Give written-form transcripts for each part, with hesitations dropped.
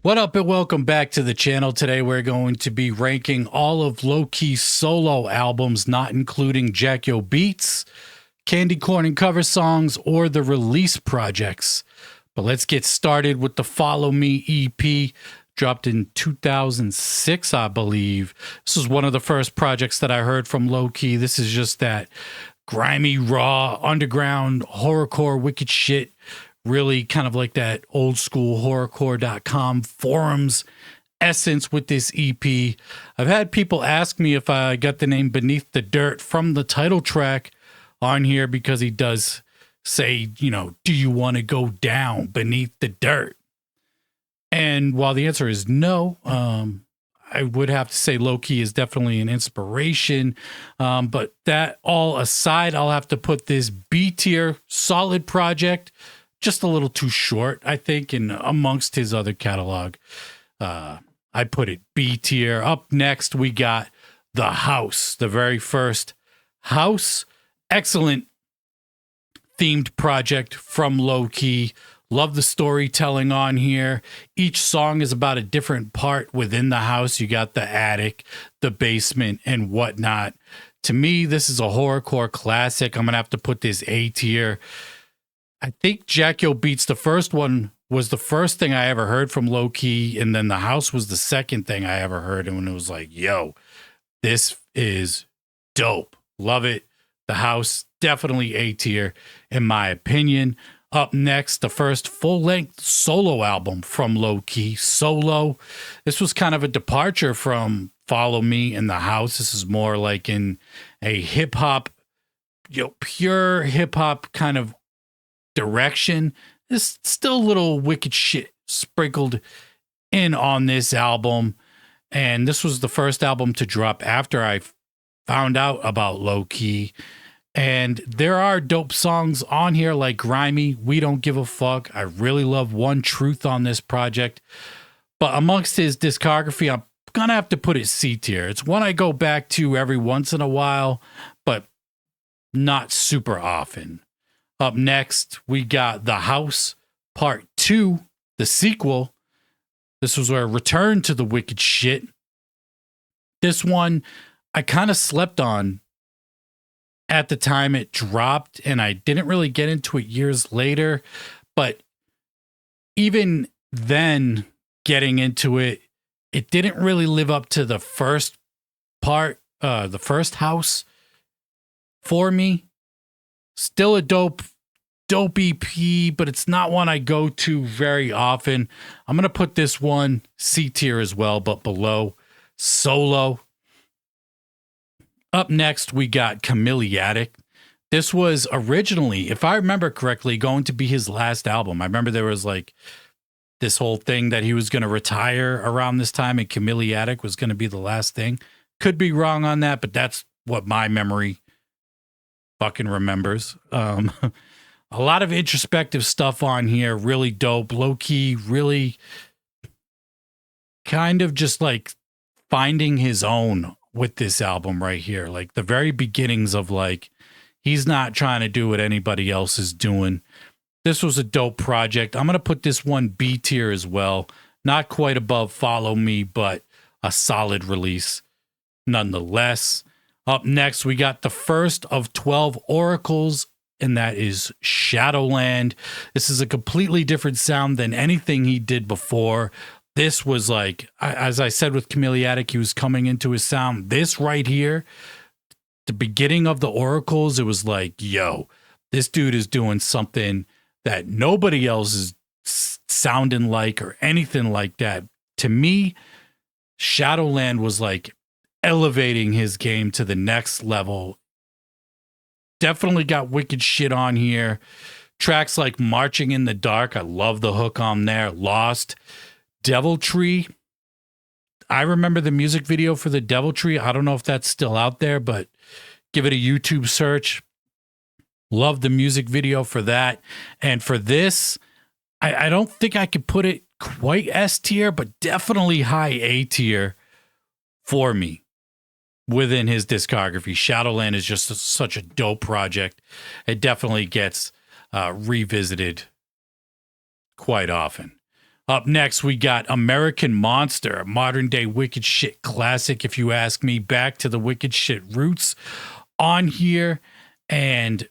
What up and welcome back to the channel. Today we're going to be ranking all of Low-Key's solo albums, not including Jack Yo Beats, Candy Corn and cover songs, or the release projects. But let's get started with the Follow Me EP, dropped in 2006, I believe. This is one of the first projects that I heard from Low-Key. This is just that grimy, raw, underground, horrorcore, wicked shit. Really kind of like that old school horrorcore.com forums essence with this EP. I've had people ask me if I got the name Beneath the Dirt from the title track on here because he does say, you know, do you want to go down beneath the dirt? And while the answer is no, I would have to say Low-Key is definitely an inspiration. But that all aside, I'll have to put this B tier solid project just a little too short, I think, and amongst his other catalog. I put it B tier. Up next, we got The House, the very first House. Excellent themed project from Low-Key. Love the storytelling on here. Each song is about a different part within the house. You got the attic, the basement, and whatnot. To me, this is a horrorcore classic. I'm going to have to put this A tier. I think Jack Yo Beats, the first one, was the first thing I ever heard from Low-Key, and then The House was the second thing I ever heard, and when it was like, yo, this is dope. Love it. The House, definitely A tier, in my opinion. Up next, the first full-length solo album from Low-Key, Solo. This was kind of a departure from Follow Me and The House. This is more like in a hip-hop, pure hip-hop kind of direction. There's still a little wicked shit sprinkled in on this album, and this was the first album to drop after I found out about Low-Key. And there are dope songs on here like Grimy, We Don't Give a Fuck. I really love One Truth on this project, but amongst his discography, I'm gonna have to put it C tier. It's one I go back to every once in a while, but not super often. Up next, we got The House Part 2, the sequel. This was a return to the wicked shit. This one I kind of slept on at the time it dropped, and I didn't really get into it years later. But even then, getting into it, it didn't really live up to the first part, the first House for me. Still a dope EP, but it's not one I go to very often. I'm going to put this one C tier as well, but below Solo. Up next, we got Chamiliatic. This was originally, if I remember correctly, going to be his last album. I remember there was like this whole thing that he was going to retire around this time, and Chamiliatic was going to be the last thing. Could be wrong on that, but that's what my memory fucking remembers. A lot of introspective stuff on here, really dope. Low-Key, really kind of just like finding his own with this album right here. Like the very beginnings of like, he's not trying to do what anybody else is doing. This was a dope project. I'm going to put this one B tier as well. Not quite above Follow Me, but a solid release nonetheless. Up next, we got the first of 12 Oracles, and that is Shadowland. This is a completely different sound than anything he did before. This was like, as I said with Chamiliatic, he was coming into his sound. This right here, the beginning of the Oracles, it was like, yo, this dude is doing something that nobody else is sounding like or anything like that. To me, Shadowland was like elevating his game to the next level. Definitely got wicked shit on here. Tracks like Marching in the Dark, I love the hook on there. Lost, Deviltree. I remember the music video for the Deviltree. I don't know if that's still out there, but give it a YouTube search. Love the music video for that. And for this, I don't think I could put it quite S tier, but definitely high A tier for me within his discography. Shadowland is just such a dope project. It definitely gets revisited quite often. Up next, we got American Monster, a modern day wicked shit classic, if you ask me. Back to the wicked shit roots on here. And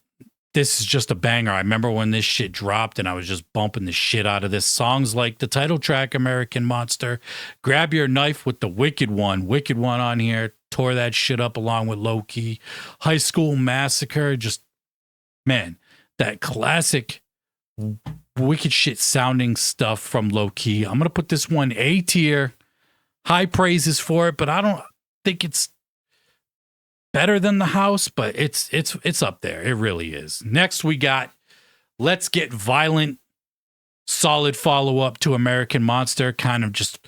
this is just a banger. I remember when this shit dropped and I was just bumping the shit out of this. Songs like the title track, American Monster, Grab Your Knife with the Wicked One on here, tore that shit up along with Low Key, High School Massacre. Just, man, that classic wicked shit sounding stuff from Low Key. I'm going to put this one A tier, high praises for it, but I don't think it's better than the house, but it's up there. It really is. Next, we got Let's Get Violent, solid follow-up to American Monster, kind of just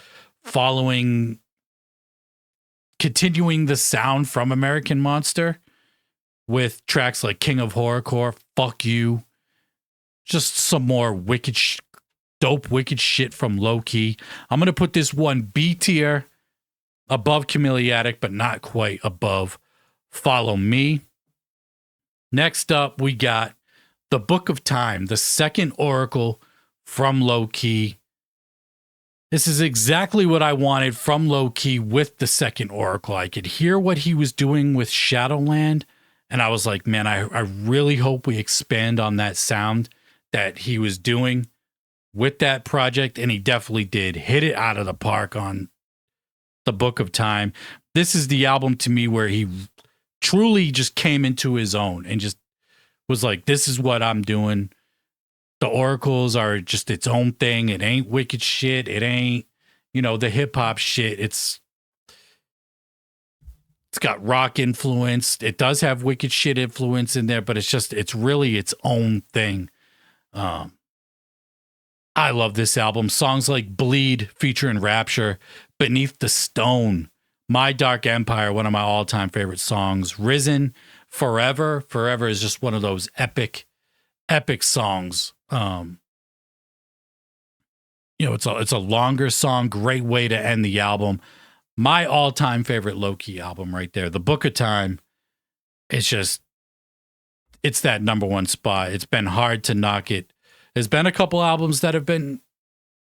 continuing the sound from American Monster with tracks like King of Horrorcore, Fuck You, just some more dope wicked shit from Low Key. I'm going to put this one B tier, above Chamiliatic, but not quite above Follow Me. Next up, we got The Book of Time, the second oracle from Low Key. This is exactly what I wanted from Low Key with the second oracle. I could hear what he was doing with Shadowland, and I was like, man, I really hope we expand on that sound that he was doing with that project, and he definitely did. Hit it out of the park on The Book of Time. This is the album to me where he truly just came into his own and just was like, this is what I'm doing. The oracles are just its own thing. It ain't wicked shit. It ain't, the hip hop shit. It's got rock influence. It does have wicked shit influence in there, but it's really its own thing. I love this album. Songs like Bleed featuring Rapture, Beneath the Stone, My Dark Empire, one of my all-time favorite songs. Risen, Forever. Forever is just one of those epic songs. It's a longer song, great way to end the album. My all-time favorite Low Key album right there. The Book of Time, it's that number one spot. It's been hard to knock it. There's been a couple albums that have been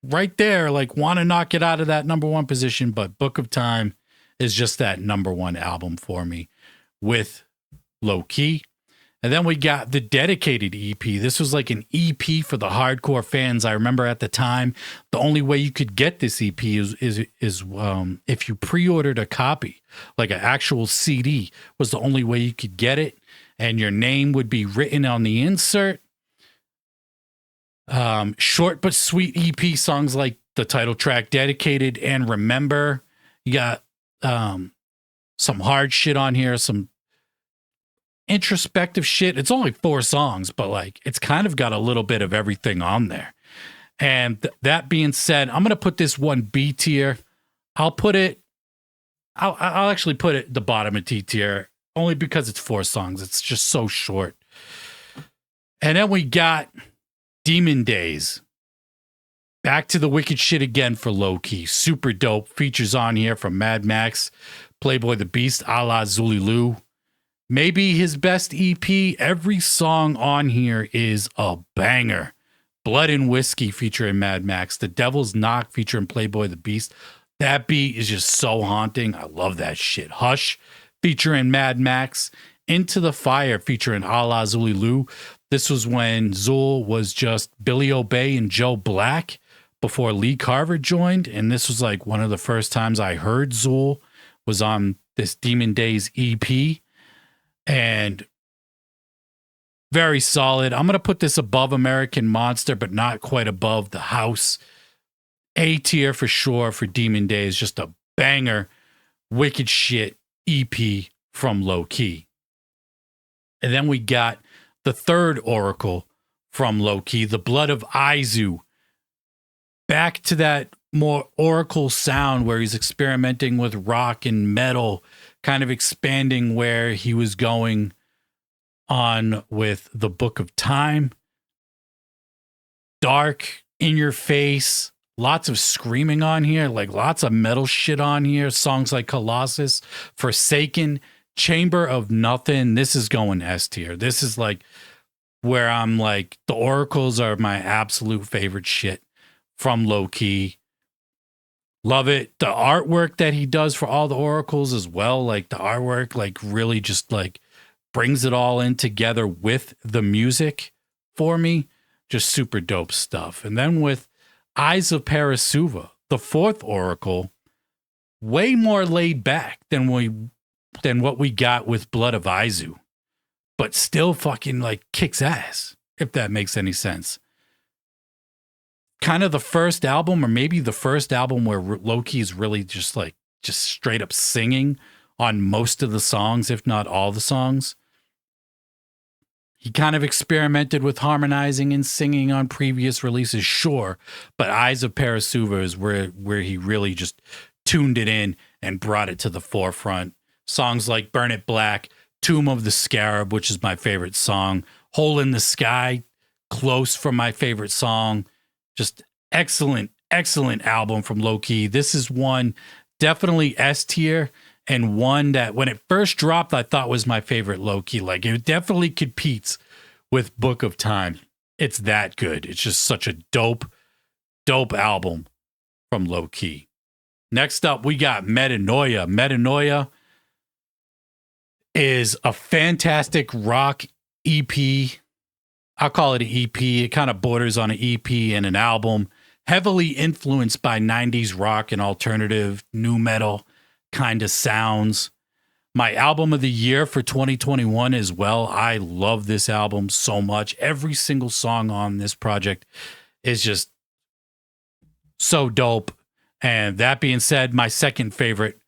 right there, like want to knock it out of that number one position, but Book of Time is just that number one album for me with Low Key. And then we got the Dedicated EP. This was like an EP for the hardcore fans. I remember at the time, the only way you could get this EP is if you pre-ordered a copy, like an actual CD was the only way you could get it. And your name would be written on the insert. Short but sweet EP songs like the title track Dedicated and Remember. You got some hard shit on here, some introspective shit. It's only 4 songs, but like it's kind of got a little bit of everything on there. And that being said, I'm gonna put this one B tier. I'll actually put it the bottom of T tier only because it's 4 songs. It's just so short. And then we got Demon Days. Back to the wicked shit again for Low Key. Super dope. Features on here from Mad Max, Playboy the Beast, a la Zuliloo. Maybe his best EP. Every song on here is a banger. Blood and Whiskey featuring Mad Max. The Devil's Knock featuring Playboy the Beast. That beat is just so haunting. I love that shit. Hush featuring Mad Max. Into the Fire featuring a la Zuliloo. This was when Zul was just Billy Obey and Joe Black before Lee Carver joined. And this was like one of the first times I heard Zul was on this Demon Days EP. And very solid. I'm going to put this above American Monster, but not quite above The House. A tier for sure for Demon Days. Just a banger, wicked shit EP from Low Key. And then we got the third oracle from Low Key, The Blood of Izu. Back to that more oracle sound where he's experimenting with rock and metal, kind of expanding where he was going on with The Book of Time. Dark, in your face, lots of screaming on here, like lots of metal shit on here. Songs like Colossus, Forsaken, Chamber of Nothing. This is going S tier. This is like where I'm like, the oracles are my absolute favorite shit from Low Key. Love it. The artwork that he does for all the oracles as well, like the artwork, like really just like brings it all in together with the music for me. Just super dope stuff. And then with Eyes of Parasuva, the fourth oracle, way more laid back than what we got with Blood of Izu, but still fucking like kicks ass, if that makes any sense. Kind of the first album, or maybe the first album where Loki is really just straight up singing on most of the songs, if not all the songs. He kind of experimented with harmonizing and singing on previous releases, sure, but Eyes of Parasuva is where he really just tuned it in and brought it to the forefront. Songs like Burn It Black, Tomb of the Scarab, which is my favorite song, Hole in the Sky, close from my favorite song. Just excellent, excellent album from Low Key. This is one definitely S tier, and one that when it first dropped, I thought was my favorite Low Key. Like, it definitely competes with Book of Time. It's that good. It's just such a dope album from Low Key. Next up, we got Metanoia. Metanoia is a fantastic rock EP. I'll call it an EP. It kind of borders on an EP and an album, heavily influenced by 90s rock and alternative nu metal kind of sounds. My album of the year for 2021 as well. I love this album so much. Every single song on this project is just so dope. And that being said, my second favorite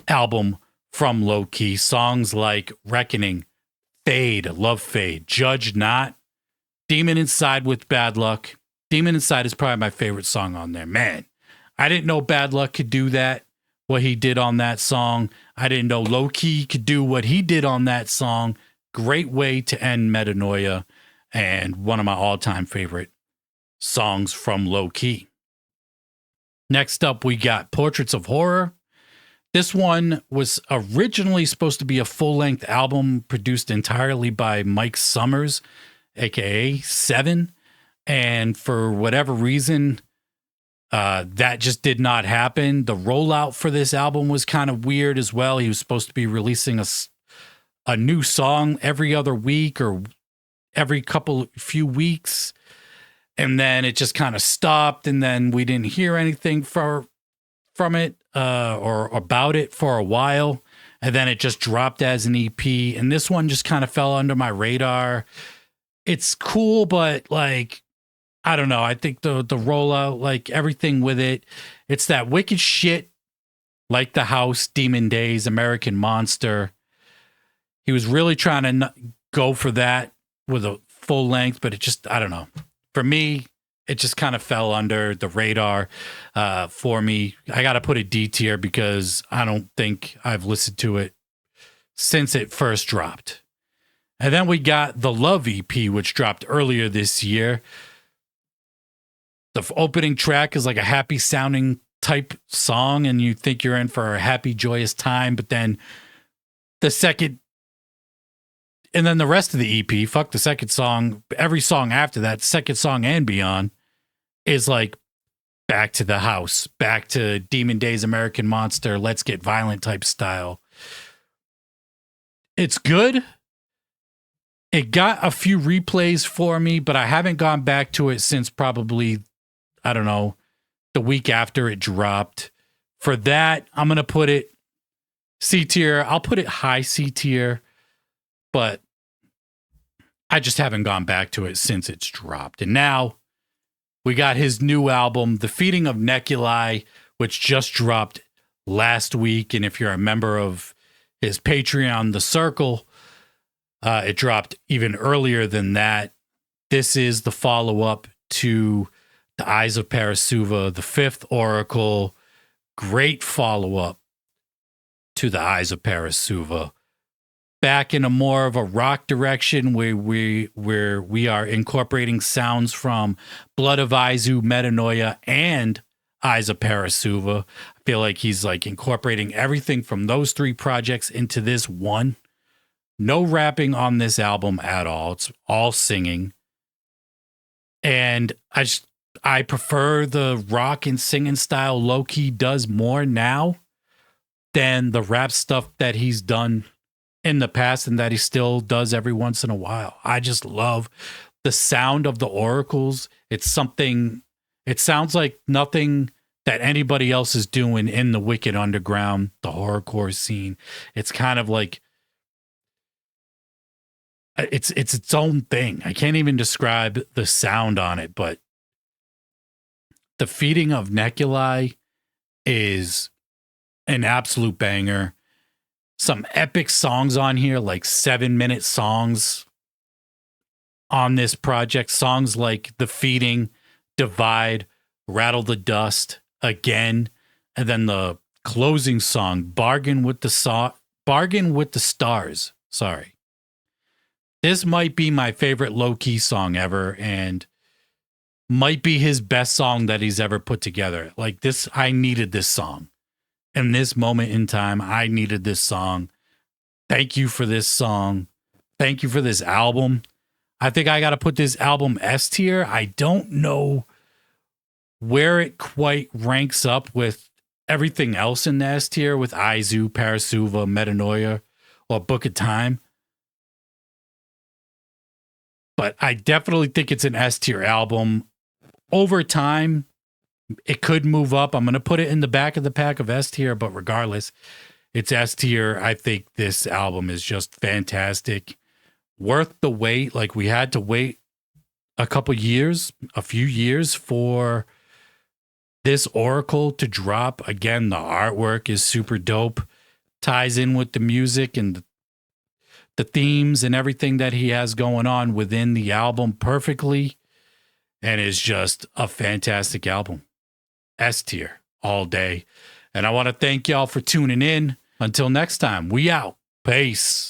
album from Low Key, songs like Reckoning, Fade, love Fade, Judge Not, Demon Inside with Bad Luck. Demon Inside is probably my favorite song on there. Man, I didn't know Bad Luck could do that, what he did on that song. I didn't know Low Key could do what he did on that song. Great way to end Metanoia, and one of my all-time favorite songs from Low Key. Next up, we got Portraits of Horror. This one was originally supposed to be a full-length album produced entirely by Mike Summers, aka Seven, and for whatever reason, that just did not happen. The rollout for this album was kind of weird as well. He was supposed to be releasing a new song every other week or every few weeks, and then it just kind of stopped, and then we didn't hear anything from it or about it for a while, and then it just dropped as an EP, and this one just kind of fell under my radar. It's cool, but like, I don't know. I think the rollout, like everything with it, it's that wicked shit like The House, Demon Days, American Monster. He was really trying to go for that with a full length, but it just, I don't know. For me, it just kind of fell under the radar for me. I got to put a D tier because I don't think I've listened to it since it first dropped. And then we got the Love EP, which dropped earlier this year. The opening track is like a happy sounding type song, and you think you're in for a happy, joyous time. But then the rest of the EP, fuck the second song, every song after that, second song and beyond, is like back to The House, back to Demon Days, American Monster, Let's Get Violent type style. It's good. It got a few replays for me, but I haven't gone back to it since probably, I don't know, the week after it dropped. For that, I'm going to put it C tier. I'll put it high C tier, but I just haven't gone back to it since it's dropped. And now we got his new album, The Feeding of Neculai, which just dropped last week. And if you're a member of his Patreon, The Circle, it dropped even earlier than that. This is the follow-up to The Eyes of Parasuva, the fifth oracle. Great follow-up to The Eyes of Parasuva. Back in a more of a rock direction where we are incorporating sounds from Blood of Izu, Metanoia, and Eyes of Parasuva. I feel like he's like incorporating everything from those three projects into this one. No rapping on this album at all. It's all singing. And I prefer the rock and singing style Loki does more now than the rap stuff that he's done in the past and that he still does every once in a while. I just love the sound of the oracles. It's something, it sounds like nothing that anybody else is doing in the Wicked Underground, the horrorcore scene. It's kind of like, it's its own thing. I can't even describe the sound on it, but the Feeding of Neculai is an absolute banger. Some epic songs on here, like 7-minute songs on this project. Songs like The Feeding, Divide, Rattle the Dust, Again, and then the closing song, Bargain with the Stars. Sorry. This might be my favorite low-key song ever, and might be his best song that he's ever put together. Like this, I needed this song. In this moment in time, I needed this song. Thank you for this song. Thank you for this album. I think I got to put this album S tier. I don't know where it quite ranks up with everything else in the S tier with Izu, Parasuva, Metanoia, or Book of Time. But I definitely think it's an S tier album. Over time, it could move up. I'm going to put it in the back of the pack of S tier, but regardless, it's S tier. I think this album is just fantastic. Worth the wait. Like, we had to wait a few years for this Oracle to drop. Again, the artwork is super dope. Ties in with the music and the themes and everything that he has going on within the album perfectly. And is just a fantastic album. S tier all day. And I want to thank y'all for tuning in. Until next time, we out. Peace.